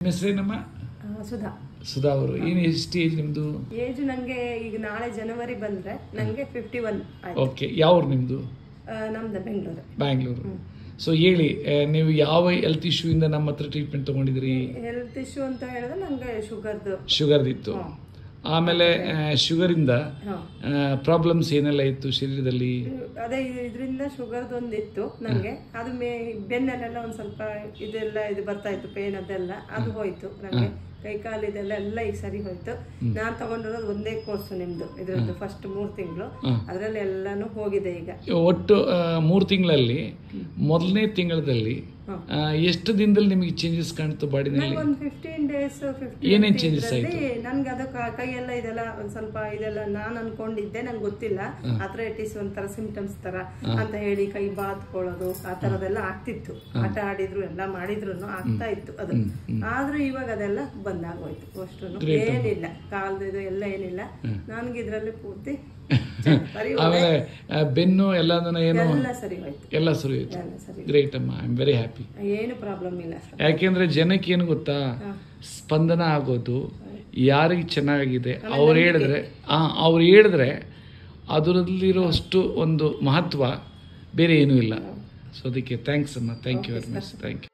ಹೆಸರೇನಮ್ಮ? ಸುಧಾ. ಸುಧಾ ಅವರು ಎಷ್ಟು ಏಜ್ ನಿಮ್ದು? ಏಜ್ ನಂಗೆ ಈಗ ನಾಳೆ ಜನವರಿ ಬಂದ್ರೆ ನಂಗೆ 51 ಆಯ್ತು. ಓಕೆ, ಯಾವ ನಿಮ್ದು? ನಮ್ದು ಬ್ಯಾಂಗ್ಳೂರು. ಸೊ ಹೇಳಿ, ನೀವು ಯಾವ ಹೆಲ್ತ್ ಇಶ್ಯೂ ಇಂದ ನಮ್ಮ ಹತ್ರ ಟ್ರೀಟ್ಮೆಂಟ್ ತಗೊಂಡಿದ್ರಿ? ಹೆಲ್ತ್ ಇಶ್ಯೂ ಅಂತ ಹೇಳಿದ್ರೆ ನಂಗೆ ಶುಗರ್ದಿತ್ತು. ಆಮೇಲೆ ಶುಗರ್ ಇಂದ ಪ್ರಾಬ್ಲಮ್ಸ್ ಏನೆಲ್ಲ ಇತ್ತು ಶರೀರದಲ್ಲಿ? ಅದೇ ಇದರಿಂದ ಶುಗರ್ದು ಒಂದಿತ್ತು ನಂಗೆ. ಅದು ಬೆನ್ನಲ್ಲೆಲ್ಲ ಒಂದ್ ಸ್ವಲ್ಪ ಇದು ಬರ್ತಾ ಇತ್ತು, ಪೇನ್ ಅದೆಲ್ಲ ಅದು ಹೋಯ್ತು ನಂಗೆ. ಕೈ ಕಾಲು ಇದೆಲ್ಲ ಈಗ ಸರಿ ಹೋಯ್ತು. ನಾನ್ ತಗೊಂಡಿರೋದು ಒಂದೇ ಕೋರ್ಸ್ ನಿಮ್ದು ಇದ್ರದ್ದು, ಫಸ್ಟ್ 3 ತಿಂಗಳು ಅದ್ರಲ್ಲಿ ಎಲ್ಲಾನು ಹೋಗಿದೆ ಈಗ. ಒಟ್ಟು 3 ತಿಂಗಳಲ್ಲಿ ಮೊದಲನೇ ತಿಂಗಳಲ್ಲಿ ಎಷ್ಟು ದಿನದಲ್ಲಿ ನಿಮಗೆ ಚೇಂಜಸ್ ಕಾಣ್ತು ಬಾಡಿನಲ್ಲಿ? ಒಂದು 15 ಡೇಸ್ ಏನೇನ್ ಚೇಂಜಸ್ ಆಯ್ತು? ನನ್ಗೆ ಅದು ಕೈಯೆಲ್ಲ ಇದೆಲ್ಲ ಒಂದ್ ಸ್ವಲ್ಪ ಇದೆಲ್ಲ ನಾನ್ ಅನ್ಕೊಂಡಿದ್ದೆ, ನಂಗೆ ಗೊತ್ತಿಲ್ಲ ಅಥ್ರೈಟಿಸ್ ಒಂಥರ ಸಿಂಪ್ಟಮ್ಸ್ ತರ ಅಂತ ಹೇಳಿ ಕೈ ಬಾತ್ಕೊಳ್ಳೋದು ಆ ತರದೆಲ್ಲ ಆಗ್ತಿತ್ತು. ಆಟ ಆಡಿದ್ರು ಎಲ್ಲ ಮಾಡಿದ್ರು ಆಗ್ತಾ ಇತ್ತು ಅದು. ಆದ್ರೂ ಇವಾಗ ಅದೆಲ್ಲ ಬಂದಾಗೋಯ್ತು. ಅಷ್ಟು ಏನಿಲ್ಲ, ಕಾಲ್ದು ಎಲ್ಲ ಏನಿಲ್ಲ ನನ್ಗೆ ಇದ್ರಲ್ಲಿ ಪೂರ್ತಿ. ಆಮೇಲೆ ಬೆನ್ನು ಎಲ್ಲದನ್ನ ಎಲ್ಲ ಸರಿ ಹೋಯ್ತು. ಎಲ್ಲ ಸರಿ ಹೋಯ್ತು. ಗ್ರೇಟ್ ಅಮ್ಮ, ಐ ಆಮ್ ವೆರಿ ಹ್ಯಾಪಿ. ಏನು ಪ್ರಾಬ್ಲಮ್ ಇಲ್ಲ. ಯಾಕೆಂದ್ರೆ ಜನಕ್ಕೆ ಏನು ಗೊತ್ತಾ, ಸ್ಪಂದನ ಆಗೋದು ಯಾರಿಗೆ ಚೆನ್ನಾಗಿದೆ ಅವ್ರು ಹೇಳಿದ್ರೆ ಅದರಲ್ಲಿರೋಷ್ಟು ಒಂದು ಮಹತ್ವ ಬೇರೆ ಏನೂ ಇಲ್ಲ. ಸೊ ಅದಕ್ಕೆ ಥ್ಯಾಂಕ್ಸ್ ಅಮ್ಮ, thank you very much, thank you.